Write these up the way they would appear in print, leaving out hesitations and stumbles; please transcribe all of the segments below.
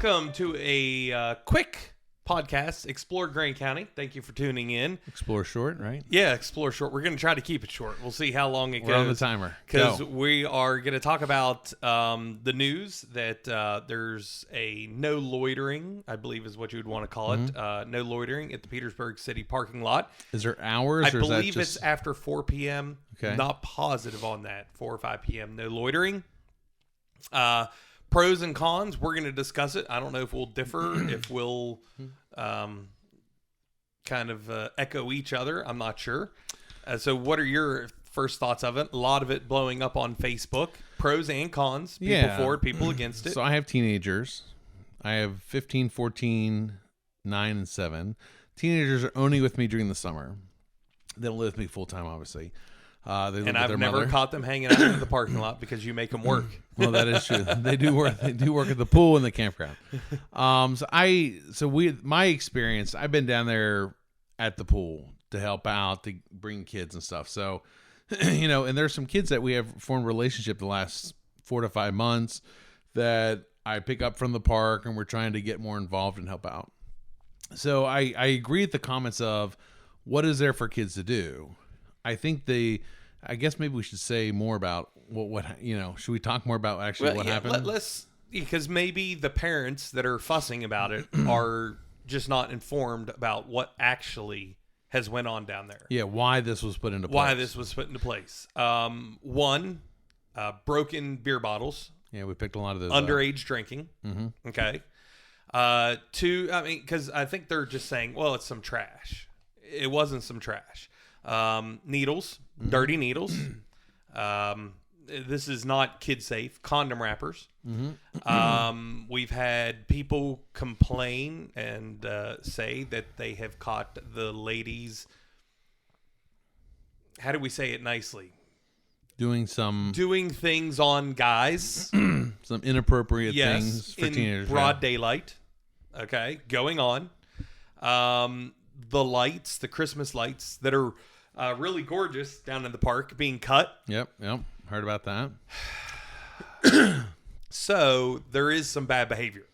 Welcome to a quick podcast, Explore Grand County. Thank you for tuning in. Explore short, right? Yeah, Explore short. We're going to try to keep it short. We'll see how long it goes. We're on the timer. Because we are going to talk about the news that there's a no loitering, I believe is what you would want to call it. No loitering at the Petersburg City Parking Lot. Is there hours? I or is that believe just... it's after 4 p.m. Okay. Not positive on that. 4 or 5 p.m. No loitering. Pros and cons, we're going to discuss it. I don't know if we'll differ, if we'll kind of echo each other. I'm not sure. So what are your first thoughts of it? A lot of it blowing up on Facebook. Pros and cons. People for it, people against it. So I have teenagers. I have 15, 14, 9, and 7. Teenagers are only with me during the summer. They don't live with me full-time, obviously. And I've never caught them hanging out in the parking lot because you make them work. Well, that is true. They do work. They do work at the pool and the campground. My experience, I've been down there at the pool to help out, to bring kids and stuff. So, and there's some kids that we have formed a relationship the last 4 to 5 months that I pick up from the park, and we're trying to get more involved and help out. So I agree with the comments of what is there for kids to do. I guess maybe we should say more about what should we talk more about what happened? Let's, because maybe the parents that are fussing about it are just not informed about what actually has went on down there. Yeah, why this was put into place. One, broken beer bottles. Yeah, we picked a lot of those underage drinking. Mm-hmm. Okay. Two, because I think they're just saying, well, it's some trash. It wasn't some trash. Needles, dirty needles. This is not kid safe. Condom wrappers. We've had people complain and say that they have caught the ladies. How do we say it nicely? Doing things on guys. Some inappropriate things for teenagers. In broad daylight. Okay, going on. The lights, the Christmas lights that are really gorgeous down in the park being cut. Yep. Heard about that. So there is some bad behavior.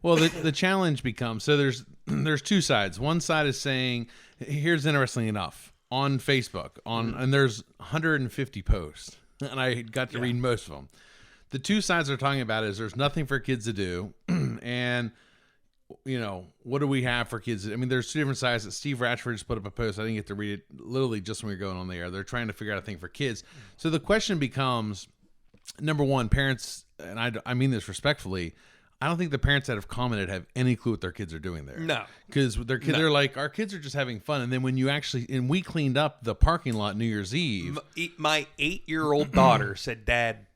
Well, the challenge becomes, so there's two sides. One side is saying, here's interesting enough, on Facebook, and there's 150 posts, and I got to read most of them. The two sides they're talking about is there's nothing for kids to do, and what do we have for kids? I mean, there's two different sides. That Steve Ratchford just put up a post. I didn't get to read it literally just when we were going on the air. They're trying to figure out a thing for kids. So the question becomes, number one, parents, and I mean this respectfully, I don't think the parents that have commented have any clue what their kids are doing there. No. Because they're like, our kids are just having fun. And then when and we cleaned up the parking lot New Year's Eve. My 8-year-old daughter said, Dad,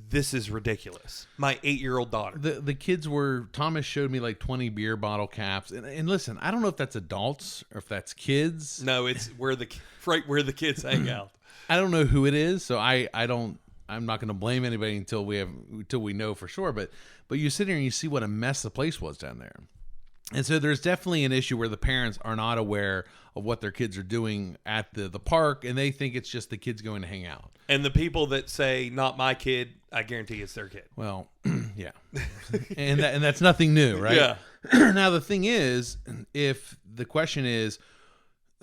this is ridiculous. My 8-year-old daughter. The kids Thomas showed me like 20 beer bottle caps. And listen, I don't know if that's adults or if that's kids. No, it's where the kids hang out. I don't know who it is, so I'm not going to blame anybody until we know for sure. But you sit here and you see what a mess the place was down there. And so there's definitely an issue where the parents are not aware of what their kids are doing at the park, and they think it's just the kids going to hang out. And the people that say, not my kid, I guarantee it's their kid. Well, yeah. and that's nothing new, right? Yeah. Now, the thing is, if the question is,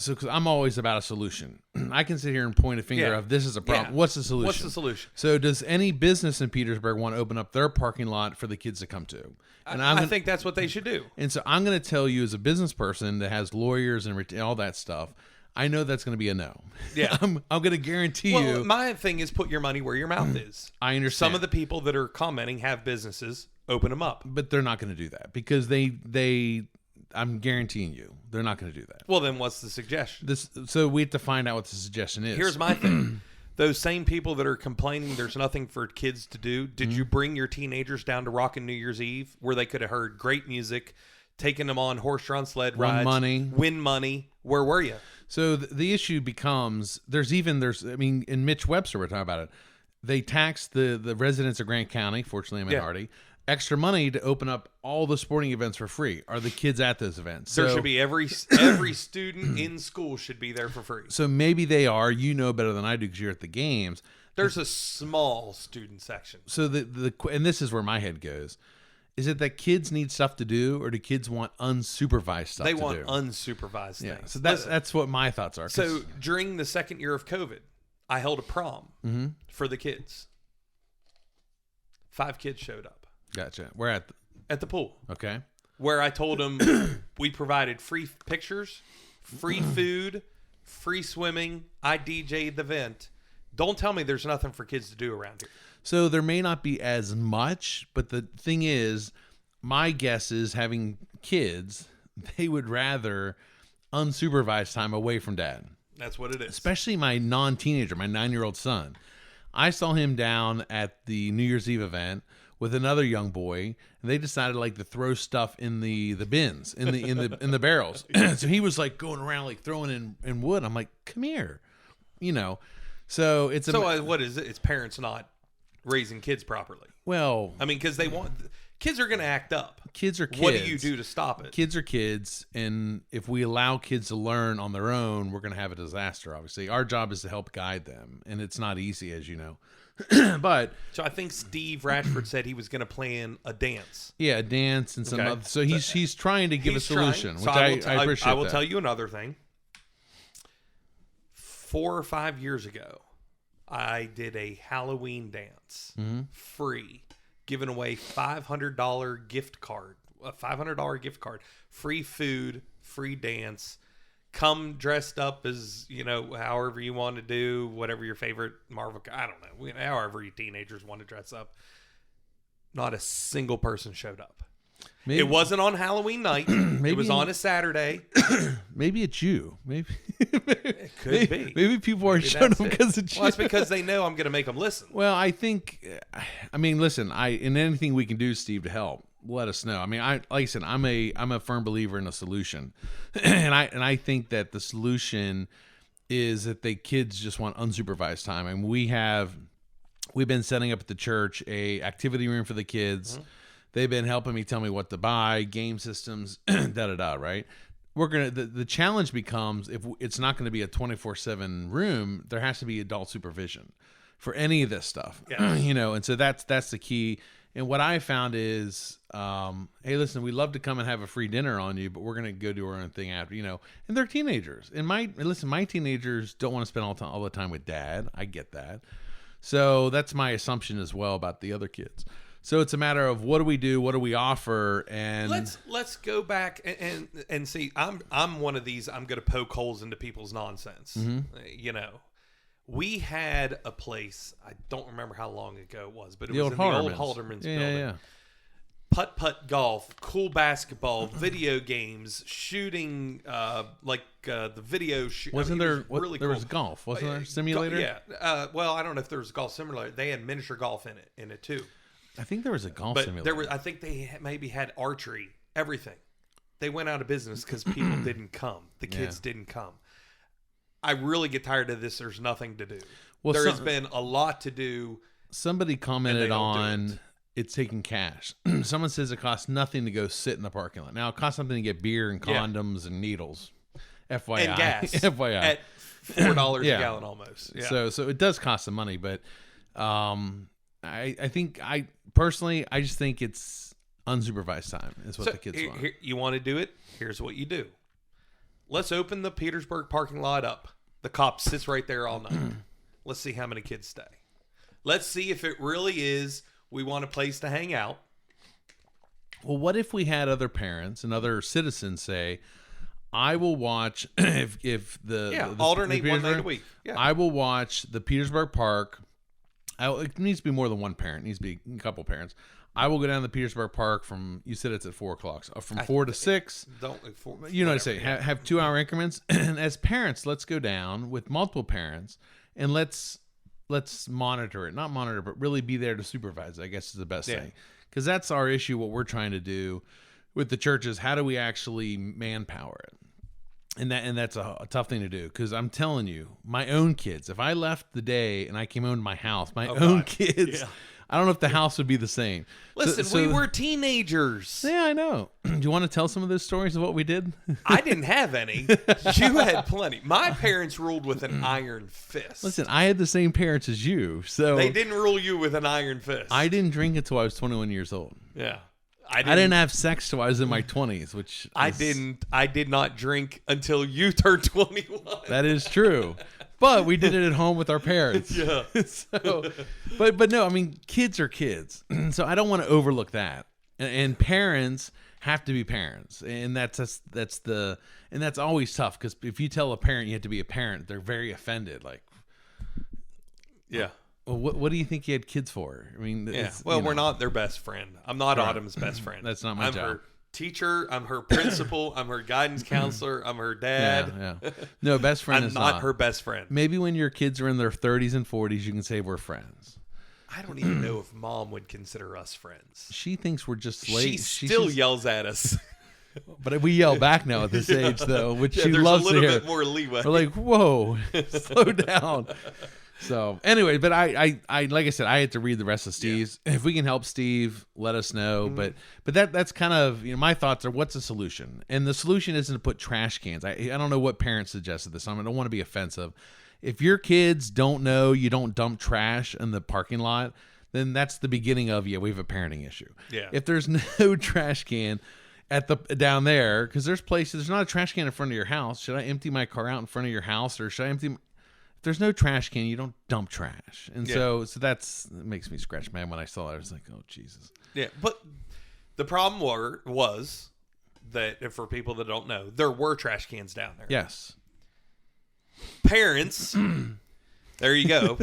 because I'm always about a solution. I can sit here and point a finger of this is a problem. Yeah. What's the solution? So does any business in Petersburg want to open up their parking lot for the kids to come to? And I think that's what they should do. And so I'm going to tell you, as a business person that has lawyers and all that stuff, I know that's going to be a no. Yeah. I'm going to guarantee you. My thing is put your money where your mouth is. I understand. Some of the people that are commenting have businesses. Open them up. But they're not going to do that because I'm guaranteeing you, they're not going to do that. Well, then what's the suggestion? So we have to find out what the suggestion is. Here's my thing. Those same people that are complaining there's nothing for kids to do, did you bring your teenagers down to Rockin' New Year's Eve where they could have heard great music, taken them on horse-drawn sled rides, win money? Where were you? So the issue becomes, in Mitch Webster, we're talking about it. They taxed the residents of Grant County, fortunately a minority, extra money to open up all the sporting events for free. Are the kids at those events? There should be every student in school should be there for free. So maybe they are. You know better than I do because you're at the games. There's a small student section. So and this is where my head goes. Is it that kids need stuff to do, or do kids want unsupervised stuff to do? They want unsupervised things. So that's what my thoughts are. So during the second year of COVID, I held a prom for the kids. 5 kids showed up. Gotcha. We're at the pool. Okay. Where I told them we provided free pictures, free food, free swimming. I DJ'd the event. Don't tell me there's nothing for kids to do around here. So there may not be as much, but the thing is, my guess is having kids, they would rather unsupervised time away from dad. That's what it is. Especially my non-teenager, my 9-year-old son. I saw him down at the New Year's Eve event with another young boy, and they decided like to throw stuff in the bins, in the barrels. So he was like going around like throwing in wood. I'm like, come here, So it's what is it? It's parents not raising kids properly. Well, I mean, because kids are going to act up. Kids are kids. What do you do to stop it? Kids are kids, and if we allow kids to learn on their own, we're going to have a disaster. Obviously, our job is to help guide them, and it's not easy, as you know. But so I think Steve Ratchford said he was going to plan a dance. Yeah, a dance and some other. So he's trying to give a solution, which I appreciate. I will tell you another thing. 4 or 5 years ago, I did a Halloween dance, free, giving away $500 gift card, a $500 gift card, free food, free dance. Come dressed up as, however you want to do, whatever your favorite Marvel, I don't know, however you teenagers want to dress up. Not a single person showed up. Maybe. It wasn't on Halloween night. It was on a Saturday. Maybe it's you. Maybe it could be. Maybe people are showing up because it's you. Well, it's because they know I'm going to make them listen. Well, listen. In anything we can do, Steve, to help, let us know. I mean, like I said, I'm a firm believer in a solution, and I think that the solution is that the kids just want unsupervised time, and we've been setting up at the church a activity room for the kids. They've been helping me tell me what to buy, game systems, right? We're gonna. The challenge becomes, if it's not going to be a 24/7 room, there has to be adult supervision for any of this stuff. Yeah. And so that's the key. And what I found is, hey, listen, we love to come and have a free dinner on you, but we're going to go do our own thing after, and they're teenagers. And my teenagers don't want to spend all the time with dad. I get that. So that's my assumption as well about the other kids. So it's a matter of what do we do, what do we offer, and let's go back and see. I'm one of these. I'm going to poke holes into people's nonsense. We had a place. I don't remember how long ago it was, but it was in the old Halderman's building. Yeah. Putt golf, cool basketball, video games, shooting, the video. Wasn't there? Really there cool. Was golf? Wasn't there? Simulator? Yeah. Well, I don't know if there was a golf simulator. They had miniature golf in it too. I think there was a golf simulator. I think they maybe had archery, everything. They went out of business because people didn't come. The kids didn't come. I really get tired of this. There's nothing to do. Well, there has been a lot to do. Somebody commented on it's taking cash. Someone says it costs nothing to go sit in the parking lot. Now, it costs something to get beer and condoms and needles. FYI. And gas. FYI. At $4 a gallon almost. Yeah. So it does cost some money, but I think personally, I just think it's unsupervised time is what the kids want. You want to do it? Here's what you do. Let's open the Petersburg parking lot up. The cop sits right there all night. Let's see how many kids stay. Let's see if it really is we want a place to hang out. Well, what if we had other parents and other citizens say, I will watch alternate one night a week. Yeah. I will watch the Petersburg Park. It needs to be more than one parent. It needs to be a couple parents. I will go down to the Petersburg Park you said it's at 4:00. So from 4 to 6. What I say. Yeah. Have 2-hour increments. And as parents, let's go down with multiple parents and let's monitor it. Not monitor, but really be there to supervise, I guess is the best thing. Because that's our issue, what we're trying to do with the churches. How do we actually manpower it? And that's a tough thing to do, because I'm telling you, my own kids, if I left the day and I came home to my house, kids, I don't know if the house would be the same. Listen, we were teenagers. Yeah, I know. Do you want to tell some of those stories of what we did? I didn't have any. You had plenty. My parents ruled with an iron fist. Listen, I had the same parents as you, so they didn't rule you with an iron fist. I didn't drink until I was 21 years old. Yeah. I didn't have sex till I was in my 20s, which I did not drink until you turned 21. That is true. But we did it at home with our parents. Yeah. So, but no, I mean, kids are kids. So I don't want to overlook that. And parents have to be parents. And that's always tough, because if you tell a parent you have to be a parent, they're very offended. Like, yeah. Well, what do you think you had kids for? I mean, we're not their best friend. I'm not Autumn's best friend. That's not my job. I'm her teacher. I'm her principal. I'm her guidance counselor. I'm her dad. Yeah. No, best friend I'm is not her best friend. Maybe when your kids are in their 30s and 40s, you can say we're friends. I don't even know if Mom would consider us friends. She thinks we're just slaves. She still yells at us. But we yell back now at this age, though, which she there's loves a to little hear. bit more leeway. We're like, whoa, slow down. So anyway, but I like I said, I had to read the rest of Steve's. Yeah. If we can help Steve, let us know. Mm-hmm. But that's kind of, my thoughts are, what's the solution? And the solution isn't to put trash cans. I don't know what parents suggested this. I don't want to be offensive. If your kids don't know you don't dump trash in the parking lot, then that's the beginning of, we have a parenting issue. Yeah. If there's no trash can down there, because there's not a trash can in front of your house. Should I empty my car out in front of your house, or should I empty? There's no trash can, you don't dump that. And so that makes me scratch my head when I saw it. I was like, oh, Jesus. Yeah, but the problem was that, for people that don't know, there were trash cans down there. Yes. Parents, there you go,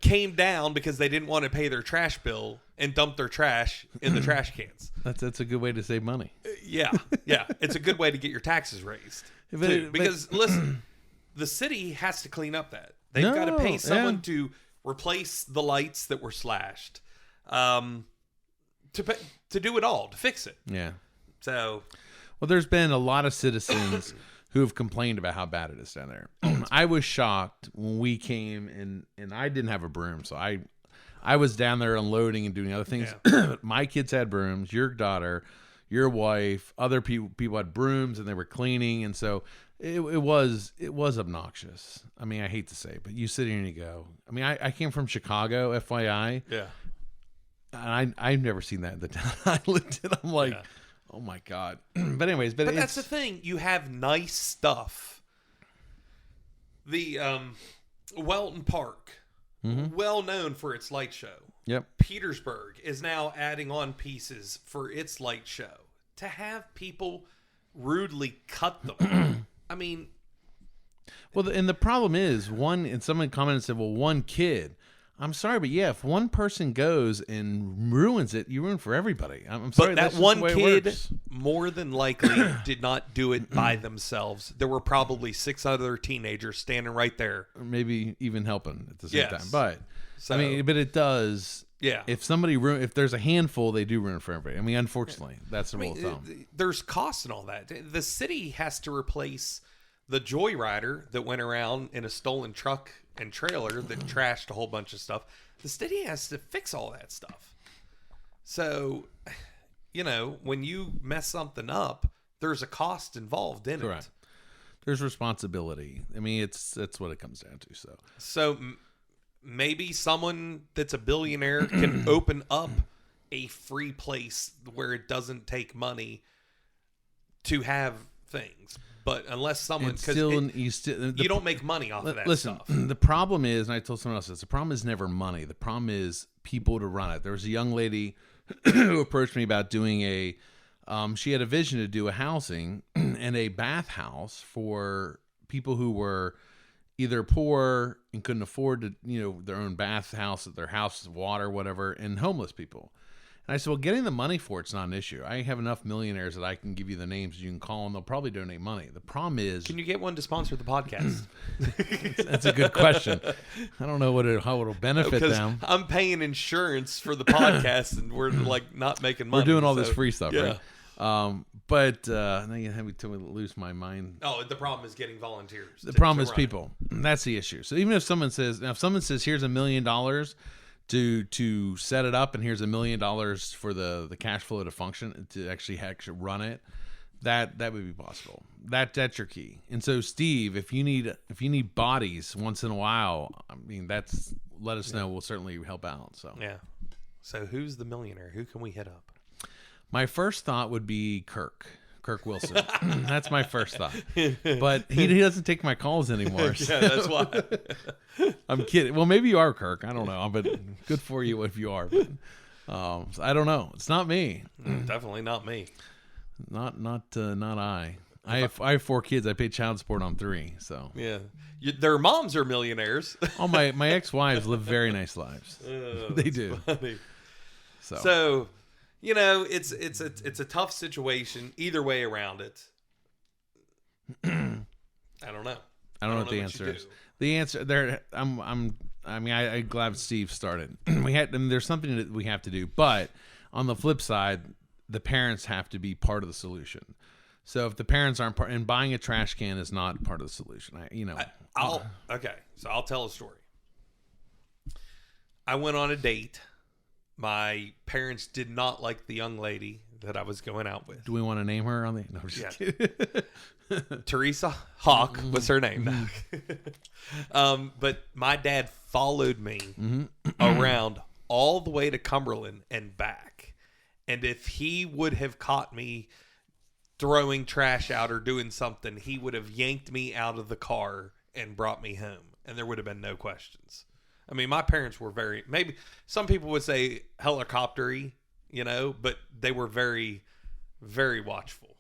came down because they didn't want to pay their trash bill and dump their trash in the trash cans. That's a good way to save money. Yeah. It's a good way to get your taxes raised. Because, listen, the city has to clean up that. They've got to pay someone to replace the lights that were slashed, to do it all, to fix it. Yeah. So, well, there's been a lot of citizens who have complained about how bad it is down there. I was shocked when we came and I didn't have a broom, so I was down there unloading and doing other things. Yeah. My kids had brooms. Your daughter, your wife, other people had brooms, and they were cleaning, and so. It was obnoxious. I mean, I hate to say it, but you sit here and you go. I mean, I came from Chicago, FYI. Yeah. And I've never seen that in the town I lived in. I'm like, oh my God. But anyways, but that's the thing. You have nice stuff. The Welton Park, well known for its light show. Yep. Petersburg is now adding on pieces for its light show. To have people rudely cut them. I mean, well, and the problem is and someone commented and said, well, one kid. I'm sorry, but if one person goes and ruins it, you ruin for everybody. I'm sorry. But that one kid more than likely did not do it by themselves. There were probably 6 other teenagers standing right there. Or maybe even helping at the same time. But, I mean, but it does. Yeah. If there's a handful, they do ruin for everybody. I mean, unfortunately, that's the rule of thumb. There's costs and all that. The city has to replace the joyrider that went around in a stolen truck and trailer that trashed a whole bunch of stuff. The city has to fix all that stuff. So, when you mess something up, there's a cost involved in it. There's responsibility. I mean, that's what it comes down to. So maybe someone that's a billionaire can open up a free place where it doesn't take money to have things. But unless someone, because you don't make money off of that stuff. The problem is, and I told someone else this, the problem is never money. The problem is people to run it. There was a young lady who approached me about doing she had a vision to do a housing and a bathhouse for people who were either poor and couldn't afford to, their own bathhouse at their house, water, whatever, and homeless people. And I said, well, getting the money for it's not an issue. I have enough millionaires that I can give you the names. You can call them. They'll probably donate money. The problem is... Can you get one to sponsor the podcast? That's a good question. I don't know how it'll benefit them. I'm paying insurance for the podcast, and we're not making money. We're doing all this free stuff, right? But now you have me to lose my mind. Oh, the problem is getting volunteers. The problem is people. That's the issue. So even if someone says, here's $1 million to set it up, and here's $1 million for the cash flow to function, to actually run it, that would be possible. That's your key. And so, Steve, if you need bodies once in a while, I mean, let us know. We'll certainly help out. So yeah. So who's the millionaire? Who can we hit up? My first thought would be Kirk Wilson. That's my first thought. But he doesn't take my calls anymore. So. Yeah, that's why. I'm kidding. Well, maybe you are, Kirk. I don't know, but good for you if you are. But, so I don't know. It's not me. Definitely not me. Not I. I have 4 kids. I pay child support on 3. So yeah, their moms are millionaires. Oh, my ex-wives live very nice lives. They do. Funny. So, it's a tough situation either way around it. I don't know. I don't know what the answer is. The answer there. I'm glad Steve started. There's something that we have to do, but on the flip side, the parents have to be part of the solution. So if the parents aren't part, and buying a trash can is not part of the solution. So I'll tell a story. I went on a date. My parents did not like the young lady that I was going out with. Do we want to name her on the? No, just kidding. Teresa Hawk was her name. But my dad followed me around all the way to Cumberland and back. And if he would have caught me throwing trash out or doing something, he would have yanked me out of the car and brought me home. And there would have been no questions. I mean, my parents were maybe some people would say helicopter-y, but they were very, very watchful.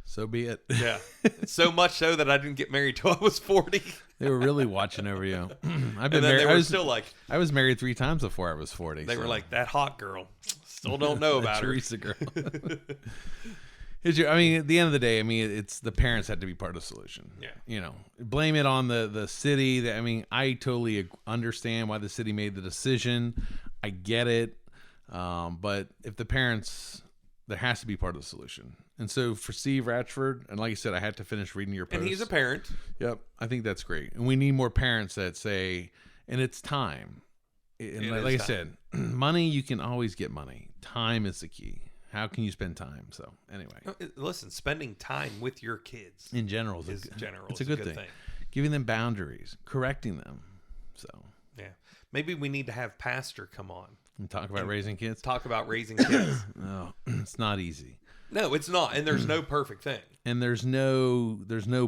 So be it. Yeah. So much so that I didn't get married till I was 40. They were really watching over you. I've been married. They were still like, I was married 3 times before I was 40. They were like, that hot girl. Still don't know about her. Teresa girl. At the end of the day, it's the parents had to be part of the solution. Yeah. Blame it on the city. I totally understand why the city made the decision. I get it. But if the parents, there has to be part of the solution. And so for Steve Ratchford, and like I said, I had to finish reading your post. And he's a parent. Yep. I think that's great. And we need more parents that say, and it's time. And like I said, money, you can always get money. Time is the key. How can you spend time? So anyway, listen, spending time with your kids in general is a good thing. Giving them boundaries, correcting them. So yeah, maybe we need to have Pastor come on and talk about raising kids. Talk about raising kids. No, it's not easy. No, it's not, and there's no perfect thing. And there's no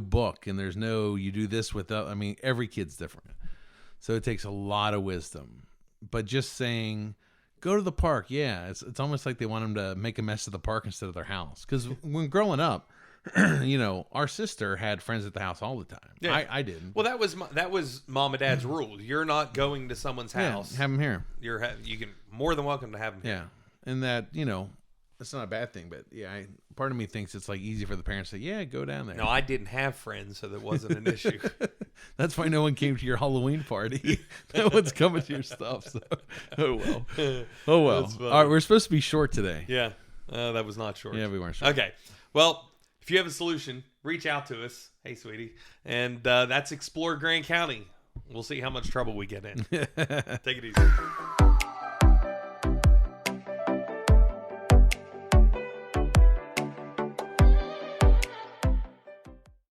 book, and there's no you do this without. Every kid's different, so it takes a lot of wisdom. But just saying, go to the park. Yeah, it's almost like they want them to make a mess of the park instead of their house. Because when growing up, our sister had friends at the house all the time. Yeah. I didn't. Well, that was mom and dad's rule. You're not going to someone's house. Have them here. You can more than welcome to have them here. Yeah, and that it's not a bad thing, but part of me thinks it's like easy for the parents to say, yeah, go down there. No, I didn't have friends, so that wasn't an issue. That's why no one came to your Halloween party. No one's coming to your stuff. So. Oh well. All right, we're supposed to be short today. Yeah, that was not short. Yeah, we weren't short. Okay, well, if you have a solution, reach out to us. Hey, sweetie, and that's Explore Grand County. We'll see how much trouble we get in. Take it easy.